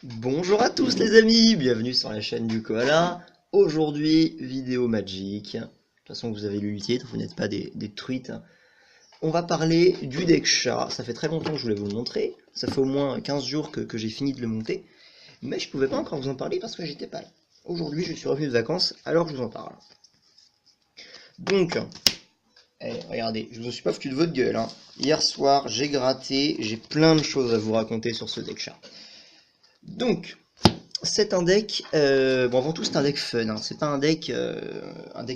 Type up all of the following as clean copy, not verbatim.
Bonjour à tous les amis, bienvenue sur la chaîne du Koala. Aujourd'hui, vidéo Magic. De toute façon, vous avez lu le titre, vous n'êtes pas des truites. On va parler du deck chat. Ça fait très longtemps que je voulais vous le montrer. Ça fait au moins 15 jours que j'ai fini de le monter. Mais je pouvais pas encore vous en parler parce que j'étais pas là. Aujourd'hui, je suis revenu de vacances, alors je vous en parle. Donc, regardez, je vous suis pas foutu de votre gueule. Hein. Hier soir, j'ai gratté, j'ai plein de choses à vous raconter sur ce deck chat. Donc, c'est un deck, bon avant tout c'est un deck fun, hein. C'est pas un deck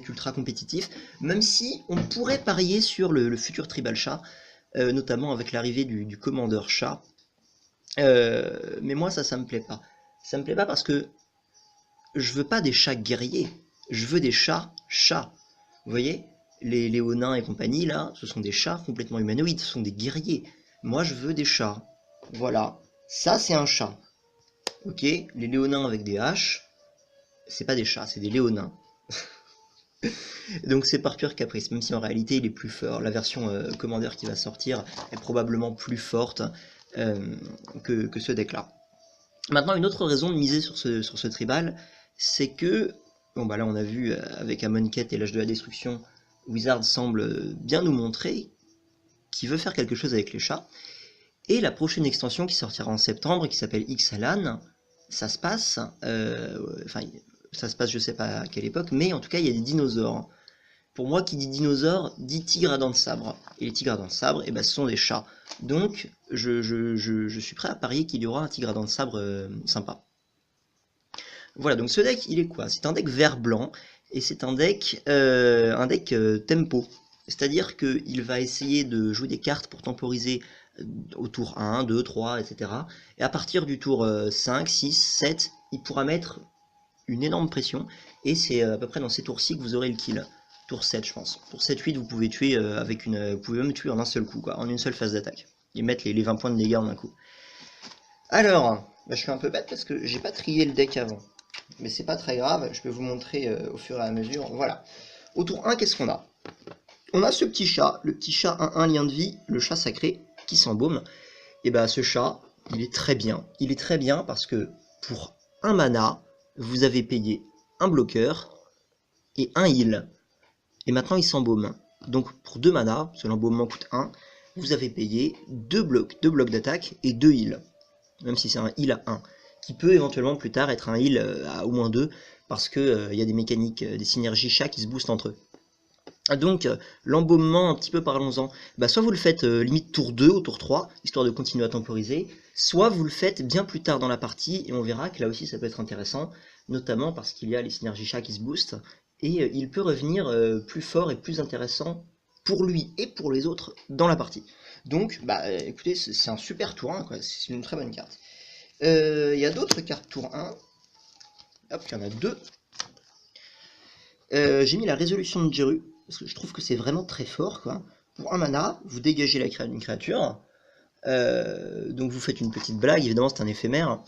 ultra compétitif, même si on pourrait parier sur le futur tribal chat, notamment avec l'arrivée du commandeur chat. Mais moi ça me plaît pas. Ça me plaît pas parce que je veux pas des chats guerriers, je veux des chats chats. Vous voyez, les léonins et compagnie là, ce sont des chats complètement humanoïdes, ce sont des guerriers. Moi je veux des chats. Voilà, ça c'est un chat. Ok, les léonins avec des haches, c'est pas des chats, c'est des léonins. Donc c'est par pur caprice, même si en réalité il est plus fort. La version Commander qui va sortir est probablement plus forte que ce deck-là. Maintenant, une autre raison de miser sur ce tribal, c'est que, bon bah là on a vu avec Amonkhet et l'âge de la destruction, Wizard semble bien nous montrer qu'il veut faire quelque chose avec les chats. Et la prochaine extension qui sortira en septembre, qui s'appelle Ixalan, ça se passe, enfin ça se passe je sais pas à quelle époque, mais en tout cas il y a des dinosaures. Pour moi, qui dit dinosaure, dit tigre à dents de sabre. Et les tigres à dents de sabre, eh ben, ce sont des chats. Donc, je suis prêt à parier qu'il y aura un tigre à dents de sabre sympa. Voilà, donc ce deck, il est quoi? C'est un deck vert-blanc, et c'est un deck, tempo. C'est-à-dire qu'il va essayer de jouer des cartes pour temporiser au tour 1, 2, 3, etc. Et à partir du tour 5, 6, 7, il pourra mettre une énorme pression, et c'est à peu près dans ces tours-ci que vous aurez le kill. Tour 7 je pense. Tour 7-8 vous pouvez tuer vous pouvez même tuer en un seul coup, quoi, en une seule phase d'attaque. Et mettre les 20 points de dégâts en un coup. Alors, bah, je suis un peu bête parce que j'ai pas trié le deck avant. Mais c'est pas très grave, je peux vous montrer au fur et à mesure. Voilà. Au tour 1, qu'est-ce qu'on a? On a ce petit chat, le petit chat 1-1 lien de vie, le chat sacré, qui s'embaume. Et bah ce chat, il est très bien. Il est très bien parce que pour un mana, vous avez payé un bloqueur et un heal. Et maintenant il s'embaume. Donc pour 2 mana, parce que l'embaumement coûte 1, vous avez payé 2 blocs d'attaque et 2 heals. Même si c'est un heal à 1. Qui peut éventuellement plus tard être un heal à au moins 2, parce qu'il y a des mécaniques, des synergies chats qui se boostent entre eux. Donc l'embaumement, un petit peu parlons-en. Bah, soit vous le faites limite tour 2 ou tour 3, histoire de continuer à temporiser, soit vous le faites bien plus tard dans la partie, et on verra que là aussi ça peut être intéressant, notamment parce qu'il y a les synergies chats qui se boostent, et il peut revenir plus fort et plus intéressant pour lui et pour les autres dans la partie. Donc, bah écoutez, c'est un super tour 1, c'est une très bonne carte. Il y a d'autres cartes tour 1. Hop, il y en a deux. J'ai mis la résolution de Jeru, parce que je trouve que c'est vraiment très fort, quoi. Pour un mana, vous dégagez une créature, donc vous faites une petite blague, évidemment c'est un éphémère,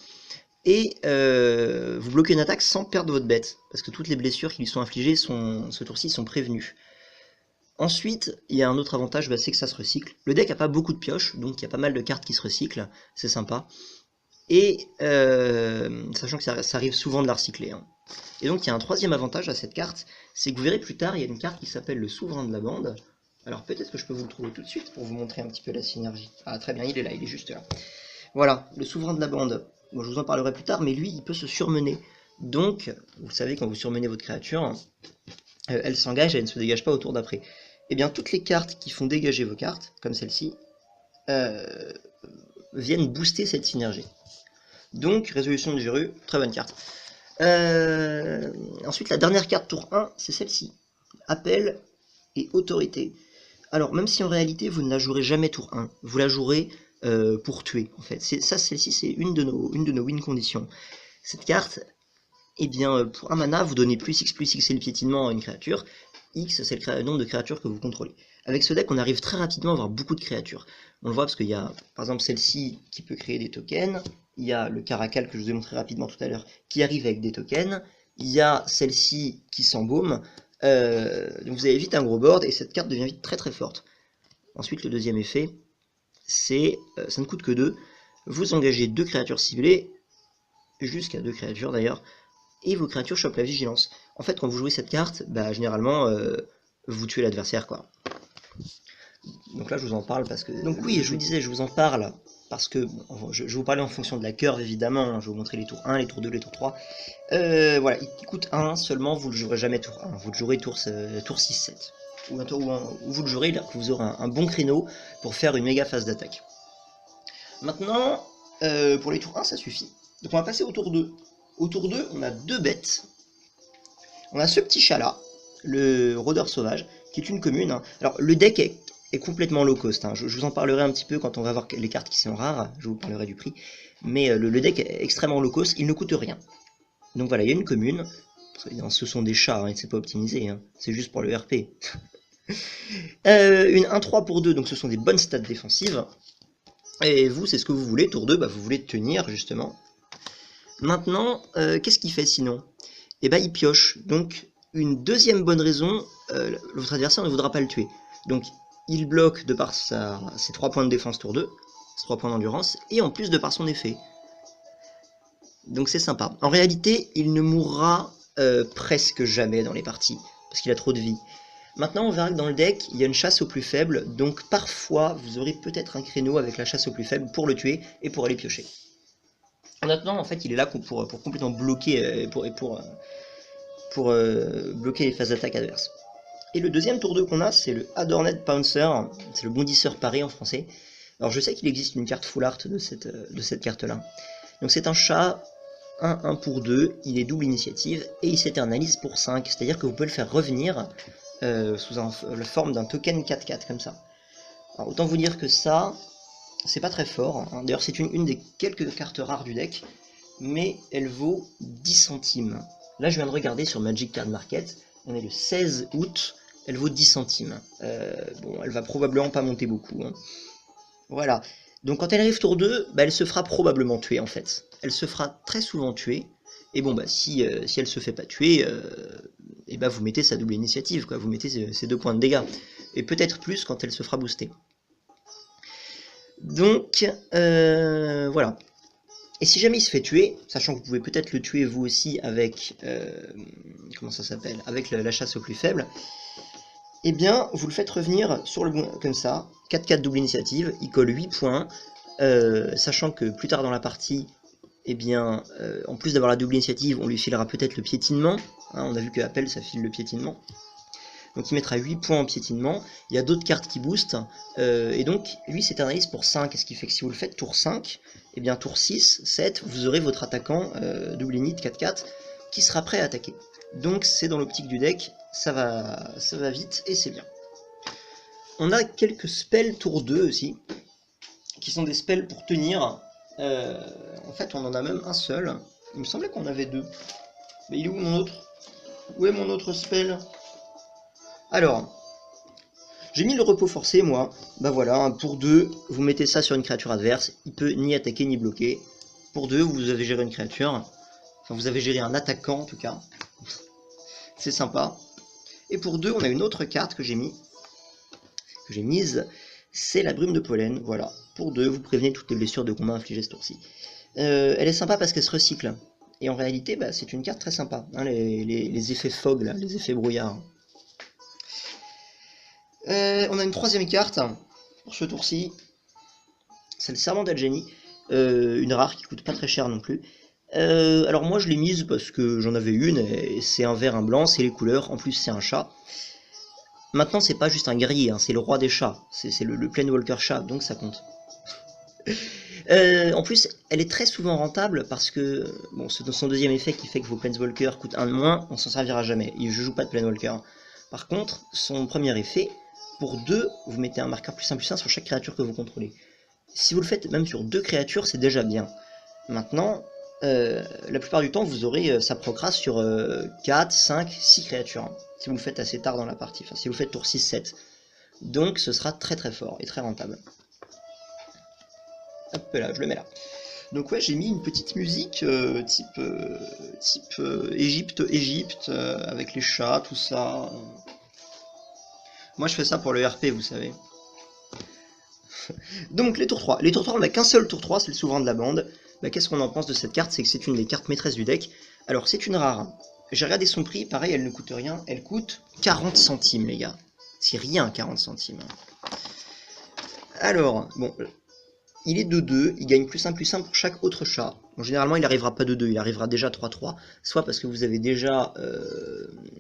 et vous bloquez une attaque sans perdre votre bête, parce que toutes les blessures qui lui sont infligées ce tour-ci sont prévenues. Ensuite, il y a un autre avantage, bah, c'est que ça se recycle. Le deck a pas beaucoup de pioches, donc il y a pas mal de cartes qui se recyclent, c'est sympa. Et sachant que ça arrive souvent de la recycler. Hein. Et donc il y a un troisième avantage à cette carte, c'est que vous verrez plus tard, il y a une carte qui s'appelle le souverain de la bande. Alors peut-être que je peux vous le trouver tout de suite pour vous montrer un petit peu la synergie. Ah très bien, il est là, il est juste là. Voilà, le souverain de la bande. Bon, je vous en parlerai plus tard, mais lui, il peut se surmener. Donc, vous savez, quand vous surmenez votre créature, elle s'engage et elle ne se dégage pas au tour d'après. Et bien, toutes les cartes qui font dégager vos cartes, comme celle-ci, viennent booster cette synergie. Donc, résolution de Jeru, très bonne carte. Ensuite, la dernière carte tour 1, c'est celle-ci. Appel et autorité. Alors, même si en réalité, vous ne la jouerez jamais tour 1, vous la jouerez pour tuer, en fait. Celle-ci, c'est une de nos win conditions. Cette carte, eh bien, pour un mana, vous donnez plus X, c'est le piétinement à une créature. X, c'est le nombre de créatures que vous contrôlez. Avec ce deck, on arrive très rapidement à avoir beaucoup de créatures. On le voit parce qu'il y a, par exemple, celle-ci qui peut créer des tokens. Il y a le Caracal que je vous ai montré rapidement tout à l'heure qui arrive avec des tokens. Il y a celle-ci qui s'embaume. Donc vous avez vite un gros board et cette carte devient vite très très forte. Ensuite, le deuxième effet, c'est ça ne coûte que 2. Vous engagez 2 créatures ciblées jusqu'à 2 créatures d'ailleurs, et vos créatures chopent la vigilance. En fait, quand vous jouez cette carte, bah, généralement, vous tuez l'adversaire, quoi. Donc là, je vous en parle parce que... Donc oui, je vous disais, je vous en parle parce que... Bon, je vais vous parler en fonction de la curve, évidemment. Hein. Je vais vous montrer les tours 1, les tours 2, les tours 3. Voilà, il coûte 1 seulement, vous le jouerez jamais tour 1. Vous le jouerez tour 6-7. Ou un tour où vous le jouerez, là, que vous aurez un bon créneau pour faire une méga phase d'attaque. Maintenant, pour les tours 1, ça suffit. Donc on va passer au tour 2. Au tour 2, on a 2 bêtes. On a ce petit chat-là, le rôdeur sauvage, qui est une commune. Hein. Alors, le deck est complètement low cost. Hein. Je vous en parlerai un petit peu quand on va voir les cartes qui sont rares. Je vous parlerai du prix. Mais le deck est extrêmement low cost. Il ne coûte rien. Donc voilà, il y a une commune. Ce sont des chats, hein, c'est pas optimisé. Hein. C'est juste pour le RP. Une 1-3 pour 2, donc ce sont des bonnes stats défensives. Et vous, c'est ce que vous voulez. Tour 2, bah, vous voulez tenir, justement. Maintenant, qu'est-ce qu'il fait sinon? Et bah il pioche, donc une deuxième bonne raison, votre adversaire ne voudra pas le tuer. Donc il bloque de par ses 3 points de défense tour 2, ses 3 points d'endurance, et en plus de par son effet. Donc c'est sympa. En réalité, il ne mourra presque jamais dans les parties, parce qu'il a trop de vie. Maintenant, on verra que dans le deck, il y a une chasse au plus faible, donc parfois, vous aurez peut-être un créneau avec la chasse au plus faible pour le tuer et pour aller piocher. Maintenant, en fait, il est là pour complètement bloquer, pour bloquer les phases d'attaque adverses. Et le deuxième tour 2 qu'on a, c'est le Adorned Pouncer, c'est le bondisseur paré en français. Alors je sais qu'il existe une carte full art de cette carte-là. Donc c'est un chat, 1 pour 2, il est double initiative, et il s'éternalise pour 5, c'est-à-dire que vous pouvez le faire revenir sous la forme d'un token 4-4, comme ça. Alors autant vous dire que ça, c'est pas très fort, hein. D'ailleurs c'est une des quelques cartes rares du deck, mais elle vaut 10 centimes. Là je viens de regarder sur Magic Card Market, on est le 16 août, elle vaut 10 centimes. Bon, elle va probablement pas monter beaucoup. Hein. Voilà. Donc quand elle arrive tour 2, bah, elle se fera probablement tuer en fait. Elle se fera très souvent tuer. Et bon, bah si elle se fait pas tuer, et bah, vous mettez sa double initiative, quoi. Vous mettez ses 2 points de dégâts. Et peut-être plus quand elle se fera booster. Donc, voilà. Et si jamais il se fait tuer, sachant que vous pouvez peut-être le tuer vous aussi avec... comment ça s'appelle? Avec la chasse au plus faible, eh bien, vous le faites revenir sur le comme ça, 4-4 double initiative, il colle 8 points, sachant que plus tard dans la partie, eh bien, en plus d'avoir la double initiative, on lui filera peut-être le piétinement, hein, on a vu que Appel, ça file le piétinement, donc il mettra 8 points en piétinement, il y a d'autres cartes qui boostent, et donc lui s'éternalise pour 5, ce qui fait que si vous le faites tour 5, eh bien tour 6, 7, vous aurez votre attaquant double init 4-4 qui sera prêt à attaquer. Donc c'est dans l'optique du deck, ça va vite et c'est bien. On a quelques spells tour 2 aussi, qui sont des spells pour tenir. En fait on en a même un seul, il me semblait qu'on avait 2. Mais il est où mon autre? Où est mon autre spell? Alors, j'ai mis le repos forcé, moi. Bah voilà, pour 2, vous mettez ça sur une créature adverse. Il peut ni attaquer ni bloquer. Pour 2, vous avez géré une créature. Enfin, vous avez géré un attaquant, en tout cas. C'est sympa. Et pour 2, on a une autre carte que j'ai mise. C'est la brume de pollen. Voilà. Pour 2, vous prévenez toutes les blessures de combat infligées ce tour-ci. Elle est sympa parce qu'elle se recycle. Et en réalité, bah, c'est une carte très sympa. Hein, les effets fog, là, les effets brouillard. On a une troisième carte pour ce tour-ci, c'est le Serment d'Algénie, une rare qui coûte pas très cher non plus. Alors moi je l'ai mise parce que j'en avais une, et c'est un vert, un blanc, c'est les couleurs, en plus c'est un chat. Maintenant c'est pas juste un guerrier, hein, c'est le roi des chats, c'est le Planewalker chat, donc ça compte. En plus, elle est très souvent rentable parce que, bon, c'est son deuxième effet qui fait que vos Planeswalkers coûtent 1 de moins, on s'en servira jamais, je joue pas de Planewalker. Par contre, son premier effet, pour 2, vous mettez un marqueur +1/+1 sur chaque créature que vous contrôlez. Si vous le faites même sur 2 créatures, c'est déjà bien. Maintenant, la plupart du temps, vous aurez sa procra sur 4, 5, 6 créatures. Hein, si vous le faites assez tard dans la partie, enfin si vous le faites tour 6, 7. Donc ce sera très très fort et très rentable. Hop là, je le mets là. Donc ouais, j'ai mis une petite musique type Égypte, avec les chats, tout ça. Moi je fais ça pour le RP, vous savez. Donc les tours 3. Les tours 3, on n'a qu'un seul tour 3, c'est le souverain de la bande. bah, qu'est-ce qu'on en pense de cette carte? C'est que c'est une des cartes maîtresses du deck. Alors c'est une rare. J'ai regardé son prix, pareil, elle ne coûte rien. Elle coûte 40 centimes, les gars. C'est rien, 40 centimes. Alors, bon, il est 2-2, il gagne +1/+1 pour chaque autre chat. Bon, généralement, il n'arrivera pas 2-2, il arrivera déjà 3-3. Soit parce que vous avez déjà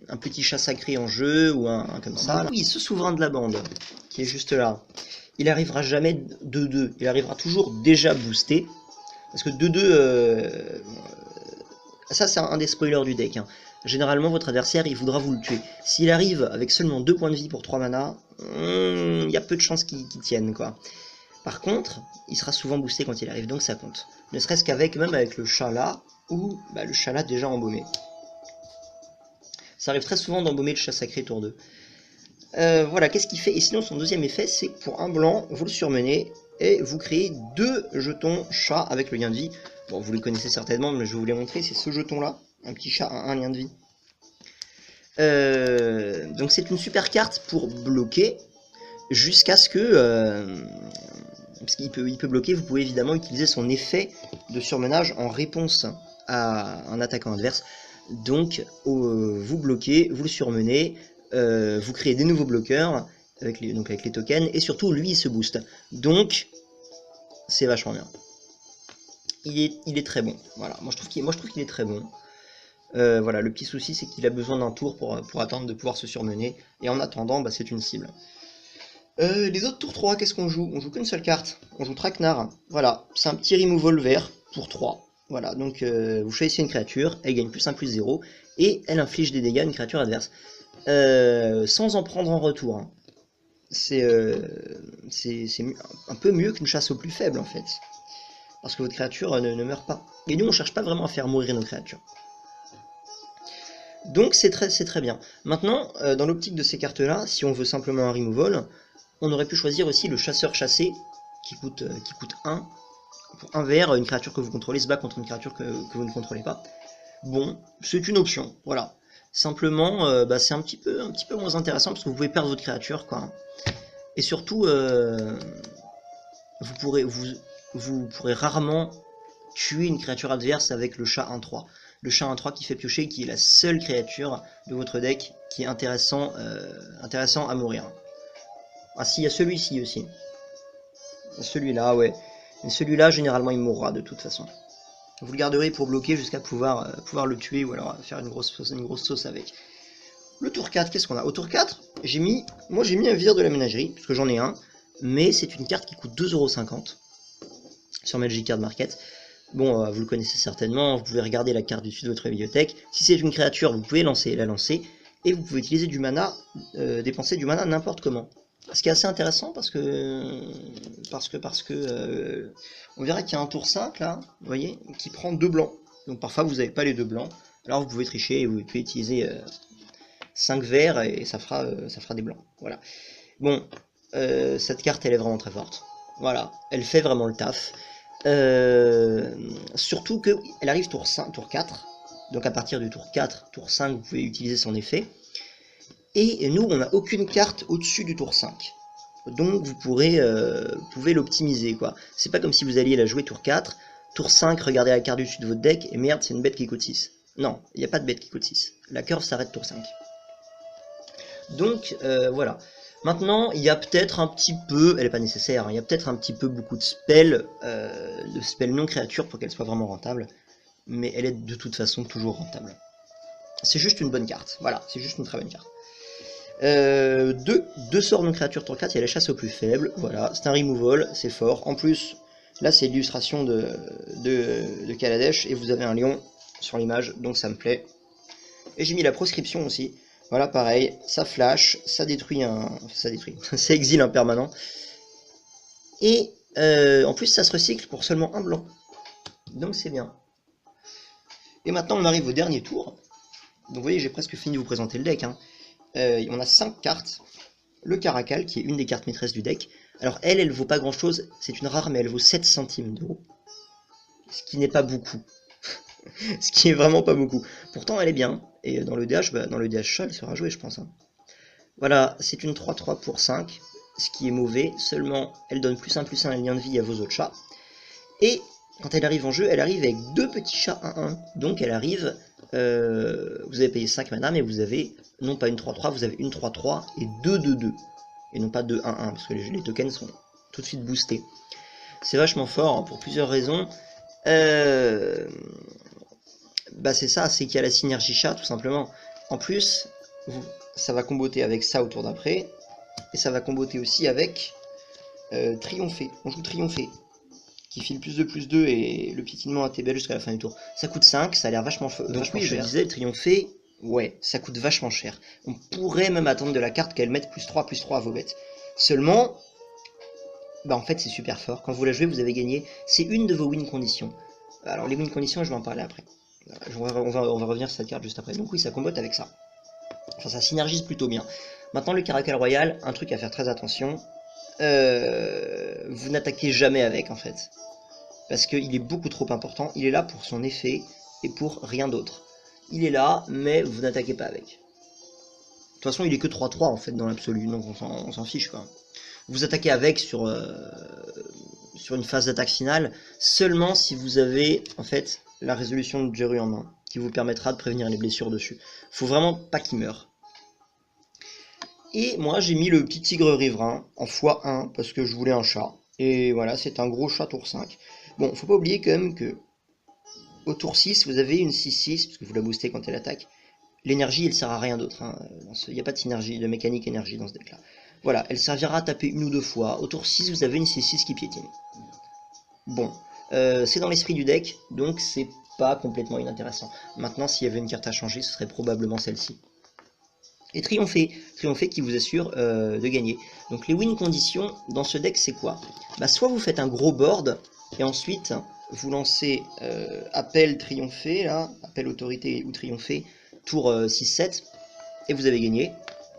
un petit chat sacré en jeu, ou un comme ça. Oui, ce souverain de la bande, qui est juste là. Il arrivera jamais 2-2, il arrivera toujours déjà boosté. Parce que 2-2, ça c'est un des spoilers du deck. Hein. Généralement, votre adversaire, il voudra vous le tuer. S'il arrive avec seulement 2 points de vie pour 3 mana, il y a peu de chances qu'il tienne, quoi. Par contre, il sera souvent boosté quand il arrive, donc ça compte. Ne serait-ce qu'avec, même avec le chat là, ou bah, le chat là déjà embaumé. Ça arrive très souvent d'embaumer le chat sacré tour 2. Voilà, qu'est-ce qu'il fait? Et sinon, son deuxième effet, c'est que pour un blanc, vous le surmenez, et vous créez 2 jetons chat avec le lien de vie. Bon, vous les connaissez certainement, mais je vais vous les montrer, c'est ce jeton-là, un petit chat à 1 lien de vie. Donc c'est une super carte pour bloquer, jusqu'à ce que... parce qu'il peut bloquer, vous pouvez évidemment utiliser son effet de surmenage en réponse à un attaquant adverse. Donc vous bloquez, vous le surmenez, vous créez des nouveaux bloqueurs avec les tokens, et surtout lui il se booste. Donc c'est vachement bien. Il est très bon. Voilà, moi je trouve qu'il est très bon. Voilà, le petit souci c'est qu'il a besoin d'un tour pour attendre de pouvoir se surmener, et en attendant bah, c'est une cible. Les autres tours 3, qu'est-ce qu'on joue? On joue qu'une seule carte, on joue Traquenard. Voilà, c'est un petit removal vert pour 3. Voilà, donc vous choisissez une créature, elle gagne +1/+0, et elle inflige des dégâts à une créature adverse. Sans en prendre en retour. Hein. C'est un peu mieux qu'une chasse au plus faible en fait. Parce que votre créature ne meurt pas. Et nous on cherche pas vraiment à faire mourir nos créatures. Donc c'est très bien. Maintenant, dans l'optique de ces cartes-là, si on veut simplement un removal, on aurait pu choisir aussi le chasseur chassé, qui coûte 1. Pour 1 vert, une créature que vous contrôlez se bat contre une créature que vous ne contrôlez pas. Bon, c'est une option, voilà. Simplement, bah, c'est un petit peu moins intéressant, parce que vous pouvez perdre votre créature, quoi. Et surtout, vous pourrez rarement tuer une créature adverse avec le chat 1-3. Le chat 1-3 qui fait piocher, qui est la seule créature de votre deck qui est intéressant à mourir. Ah si, il y a celui-ci aussi. Celui-là, ouais. Mais celui-là, généralement, il mourra de toute façon. Vous le garderez pour bloquer jusqu'à pouvoir le tuer, ou alors faire une grosse sauce avec. Le tour 4, qu'est-ce qu'on a? Au tour 4, moi j'ai mis un vizir de la ménagerie, puisque j'en ai un, mais c'est une carte qui coûte 2,50 € sur Magic Card Market. Bon, vous le connaissez certainement, vous pouvez regarder la carte du dessus de votre bibliothèque. Si c'est une créature, vous pouvez la lancer, et vous pouvez utiliser du mana, dépenser du mana n'importe comment. Ce qui est assez intéressant parce que on verra qu'il y a un tour 5 là, vous voyez, qui prend 2 blancs. Donc parfois vous n'avez pas les 2 blancs, alors vous pouvez tricher et vous pouvez utiliser 5 verts et ça fera des blancs. Voilà. Bon, cette carte elle est vraiment très forte. Voilà, elle fait vraiment le taf. Surtout qu'elle arrive tour 4, donc à partir du tour 4, tour 5, vous pouvez utiliser son effet. Et nous, on n'a aucune carte au-dessus du tour 5. Donc vous pouvez l'optimiser, quoi. C'est pas comme si vous alliez la jouer tour 4, tour 5, regardez la carte du dessus de votre deck, et merde, c'est une bête qui coûte 6. Non, il n'y a pas de bête qui coûte 6. La curve s'arrête tour 5. Donc, voilà. Maintenant, il y a peut-être un petit peu, elle n'est pas nécessaire, hein, il y a peut-être un petit peu beaucoup de spells non créatures pour qu'elle soit vraiment rentable. Mais elle est de toute façon toujours rentable. C'est juste une bonne carte, voilà, c'est juste une très bonne carte. Deux sorts non créatures tour 4, il y a la chasse au plus faible, voilà, c'est un removal, c'est fort. En plus, là c'est l'illustration de Kaladesh, et vous avez un lion sur l'image, donc ça me plaît. Et j'ai mis la proscription aussi, voilà pareil, ça flash, ça détruit ça exile un permanent. Et en plus ça se recycle pour seulement un blanc, donc c'est bien. Et maintenant on arrive au dernier tour, donc vous voyez j'ai presque fini de vous présenter le deck, hein. On a 5 cartes. Le Caracal, qui est une des cartes maîtresses du deck. Alors elle vaut pas grand chose, c'est une rare, mais elle vaut 7 centimes d'euros. Ce qui n'est pas beaucoup. Ce qui est vraiment pas beaucoup. Pourtant elle est bien, et dans le DH, dans le DH chat, elle sera jouée je pense. Hein. Voilà, c'est une 3-3 pour 5, ce qui est mauvais, seulement elle donne +1/+1 un lien de vie à vos autres chats. Et quand elle arrive en jeu, elle arrive avec 2 petits chats 1-1. Donc elle arrive, vous avez payé 5 mana, mais vous avez non pas une 3-3, vous avez une 3-3 et 2-2-2. Et non pas 2-1-1, parce que les tokens sont tout de suite boostés. C'est vachement fort, hein, pour plusieurs raisons. Bah c'est ça, c'est qu'il y a la synergie chat, tout simplement. En plus, ça va comboter avec ça au tour d'après. Et ça va comboter aussi avec Triompher. On joue Triompher, qui file plus 2 et le piétinement à TBL jusqu'à la fin du tour. Ça coûte 5, ça a l'air vachement cher. Donc oui, je disais, le Triompher, ouais, ça coûte vachement cher. On pourrait même attendre de la carte qu'elle mette +3 à vos bêtes. Seulement, bah en fait c'est super fort. Quand vous la jouez, vous avez gagné. C'est une de vos win conditions. Alors les win conditions, je vais en parler après. On va revenir sur cette carte juste après. Donc oui, ça combote avec ça. Enfin, ça synergise plutôt bien. Maintenant, le Caracal Royal, un truc à faire très attention. Vous n'attaquez jamais avec, en fait. Parce qu'il est beaucoup trop important. Il est là pour son effet et pour rien d'autre. Il est là, mais vous n'attaquez pas avec. De toute façon, il est que 3-3 en fait dans l'absolu, donc on s'en fiche quoi. Vous attaquez avec sur une phase d'attaque finale seulement si vous avez en fait la résolution de Jeru en main, qui vous permettra de prévenir les blessures dessus. Faut vraiment pas qu'il meure. Et moi j'ai mis le petit tigre riverain en x1 parce que je voulais un chat. Et voilà, c'est un gros chat tour 5. Bon, faut pas oublier quand même que au tour 6, vous avez une 6-6, parce que vous la boostez quand elle attaque. L'énergie, elle sert à rien d'autre. Hein. Il n'y a pas de synergie, de mécanique énergie dans ce deck-là. Voilà, elle servira à taper une ou deux fois. Au tour 6, vous avez une 6-6 qui piétine. Bon, c'est dans l'esprit du deck, donc c'est pas complètement inintéressant. Maintenant, s'il y avait une carte à changer, ce serait probablement celle-ci. Et Triompher qui vous assure de gagner. Donc les win conditions dans ce deck, c'est quoi? Bah, soit vous faites un gros board, et ensuite vous lancez appel Triompher, là, appel autorité ou Triompher, tour 6-7, et vous avez gagné.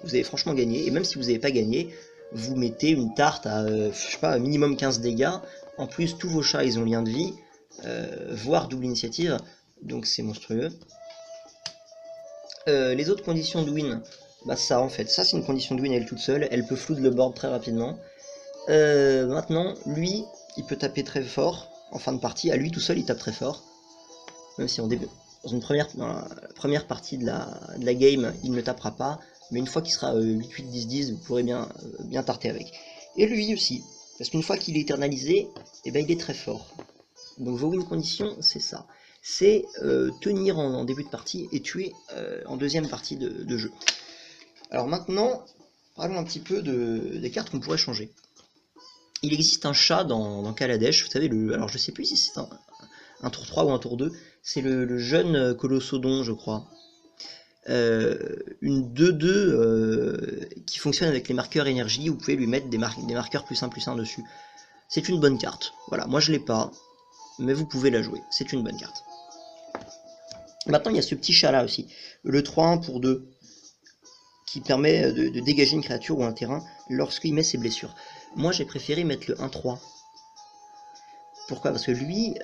Vous avez franchement gagné, et même si vous n'avez pas gagné, vous mettez une tarte à, je sais pas, minimum 15 dégâts. En plus, tous vos chats, ils ont lien de vie, voire double initiative, donc c'est monstrueux. Les autres conditions de win, bah ça en fait, ça c'est une condition de win elle toute seule, elle peut flood le board très rapidement. Maintenant, lui, il peut taper très fort en fin de partie, à lui tout seul il tape très fort, même si en début, dans la première partie de la game, il ne tapera pas, mais une fois qu'il sera 8-8-10-10, vous pourrez bien tarter avec. Et lui aussi, parce qu'une fois qu'il est éternalisé, eh ben, il est très fort. Donc vos win conditions, c'est ça. C'est tenir en début de partie et tuer en deuxième partie de jeu. Alors maintenant, parlons un petit peu des cartes qu'on pourrait changer. Il existe un chat dans Kaladesh, vous savez, alors je sais plus si c'est un tour 3 ou un tour 2, c'est le jeune Colossodon, je crois. Une 2-2 qui fonctionne avec les marqueurs énergie, vous pouvez lui mettre des marqueurs +1/+1 dessus. C'est une bonne carte. Voilà, moi je l'ai pas, mais vous pouvez la jouer, c'est une bonne carte. Maintenant il y a ce petit chat là aussi, le 3-1 pour 2, qui permet de dégager une créature ou un terrain lorsqu'il met ses blessures. Moi j'ai préféré mettre le 1-3. Pourquoi? Parce que lui,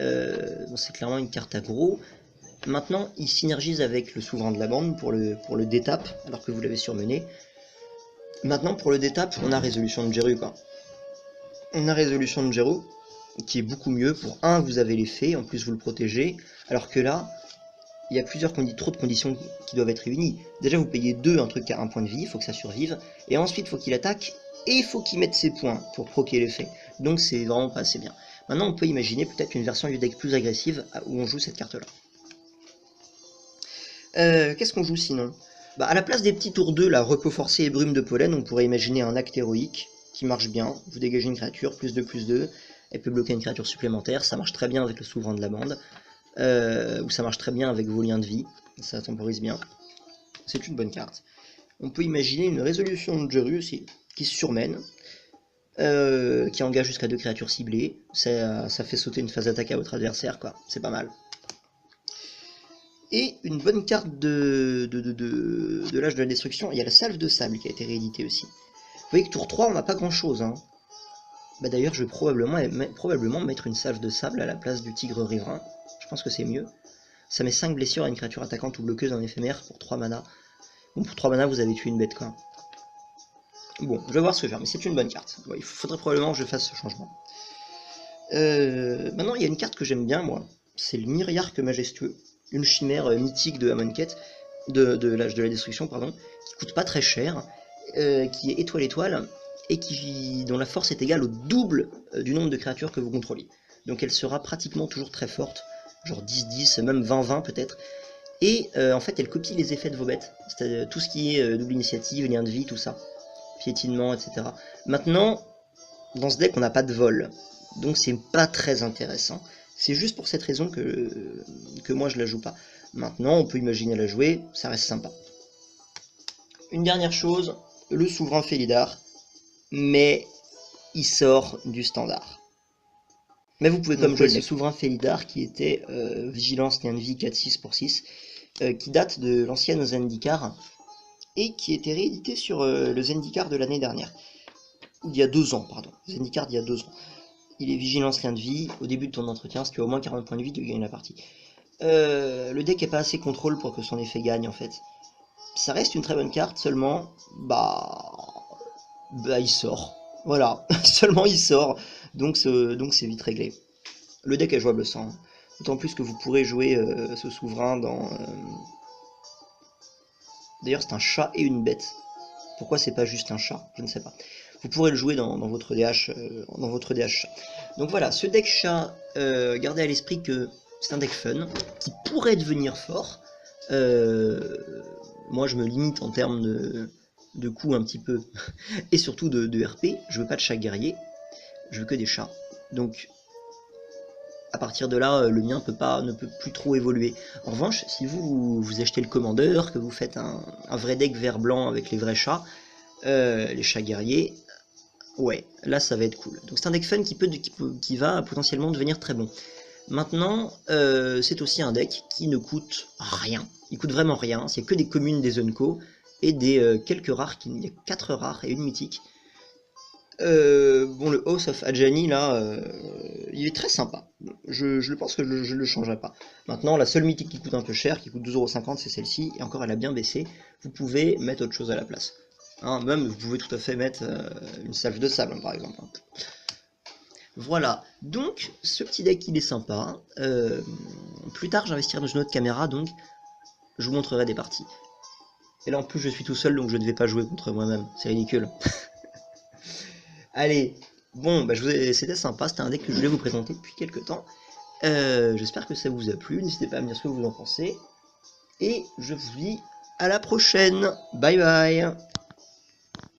c'est clairement une carte aggro. Maintenant, il synergise avec le souverain de la bande pour le détap, alors que vous l'avez surmené. Maintenant, pour le détap, on a résolution de Jeru, quoi. On a résolution de Jeru, qui est beaucoup mieux. Pour un, vous avez l'effet, en plus vous le protégez, alors que là, il y a trop de conditions qui doivent être réunies. Déjà, vous payez 2, un truc à 1 point de vie, il faut que ça survive, et ensuite, il faut qu'il attaque, et il faut qu'il mette ses points pour proquer l'effet. Donc, c'est vraiment pas assez bien. Maintenant, on peut imaginer peut-être une version du deck plus agressive, où on joue cette carte-là. Qu'est-ce qu'on joue sinon? Bah, à la place des petits tours 2, là, repos forcé et brume de pollen, on pourrait imaginer un acte héroïque qui marche bien. Vous dégagez une créature, +2/+2, elle peut bloquer une créature supplémentaire, ça marche très bien avec le souverain de la bande, ou ça marche très bien avec vos liens de vie, ça temporise bien. C'est une bonne carte. On peut imaginer une résolution de Jeru aussi, qui se surmène, qui engage jusqu'à 2 créatures ciblées, ça fait sauter une phase d'attaque à votre adversaire, quoi, c'est pas mal. Et une bonne carte de l'âge de la destruction, il y a la salve de sable qui a été rééditée aussi. Vous voyez que tour 3, on n'a pas grand chose. Hein. Bah, d'ailleurs, je vais probablement mettre une salve de sable à la place du tigre riverain. Je pense que c'est mieux. Ça met 5 blessures à une créature attaquante ou bloqueuse en éphémère pour 3 mana. Bon, pour 3 mana, vous avez tué une bête, quoi. Bon, je vais voir ce que je vais faire, mais c'est une bonne carte. Ouais, il faudrait probablement que je fasse ce changement. Maintenant, il y a une carte que j'aime bien, moi. C'est le Myriarque Majestueux, une chimère mythique de Amonkhet, de l'âge de la destruction, pardon, qui coûte pas très cher, qui est étoile, et dont la force est égale au double du nombre de créatures que vous contrôlez. Donc elle sera pratiquement toujours très forte, genre 10-10, même 20-20 peut-être. Et en fait, elle copie les effets de vos bêtes, c'est-à-dire tout ce qui est double initiative, lien de vie, tout ça, piétinement, etc. Maintenant, dans ce deck, on n'a pas de vol, donc c'est pas très intéressant. C'est juste pour cette raison que moi je la joue pas. Maintenant, on peut imaginer la jouer, ça reste sympa. Une dernière chose, le souverain Félidar, mais il sort du standard. Mais vous pouvez comme jouer ce souverain Félidar qui était vigilance, lien de vie 4-6 pour 6, qui date de l'ancienne Zendikar, et qui était réédité sur le Zendikar de l'année dernière. Ou d'il y a 2 ans, pardon. Zendikar d'il y a 2 ans. Il est vigilance, lien de vie, au début de ton entretien, ce qui a au moins 40 points de vie, tu gagnes la partie. Le deck est pas assez contrôle pour que son effet gagne en fait. Ça reste une très bonne carte, seulement, il sort. Voilà, seulement il sort, donc c'est vite réglé. Le deck est jouable sans, d'autant plus que vous pourrez jouer ce souverain dans... D'ailleurs c'est un chat et une bête. Pourquoi c'est pas juste un chat? Je ne sais pas. Vous pourrez le jouer dans votre DH, chat. Donc voilà, ce deck chat, gardez à l'esprit que c'est un deck fun, qui pourrait devenir fort. Moi je me limite en termes de coûts un petit peu, et surtout de RP. Je veux pas de chat guerrier, je veux que des chats. Donc à partir de là, le mien ne peut plus trop évoluer. En revanche, si vous achetez le commandeur, que vous faites un vrai deck vert-blanc avec les vrais chats, les chats guerriers, ouais, là ça va être cool. Donc c'est un deck fun qui va potentiellement devenir très bon. Maintenant, c'est aussi un deck qui ne coûte rien. Il coûte vraiment rien, c'est que des communes des Unco et des quelques rares, il y a 4 rares et une mythique. Bon, le House of Ajani, là, il est très sympa. Je pense que je le changerai pas. Maintenant, la seule mythique qui coûte un peu cher, qui coûte 2,50€, c'est celle-ci, et encore elle a bien baissé. Vous pouvez mettre autre chose à la place. Hein, même, vous pouvez tout à fait mettre une salve de sable, hein, par exemple. Voilà, donc ce petit deck il est sympa. Plus tard j'investirai dans une autre caméra, donc je vous montrerai des parties. Et là en plus je suis tout seul, donc je ne vais pas jouer contre moi-même, c'est ridicule. Allez, bon, c'était sympa, c'était un deck que je voulais vous présenter depuis quelques temps. J'espère que ça vous a plu, n'hésitez pas à me dire ce que vous en pensez. Et je vous dis à la prochaine, bye bye.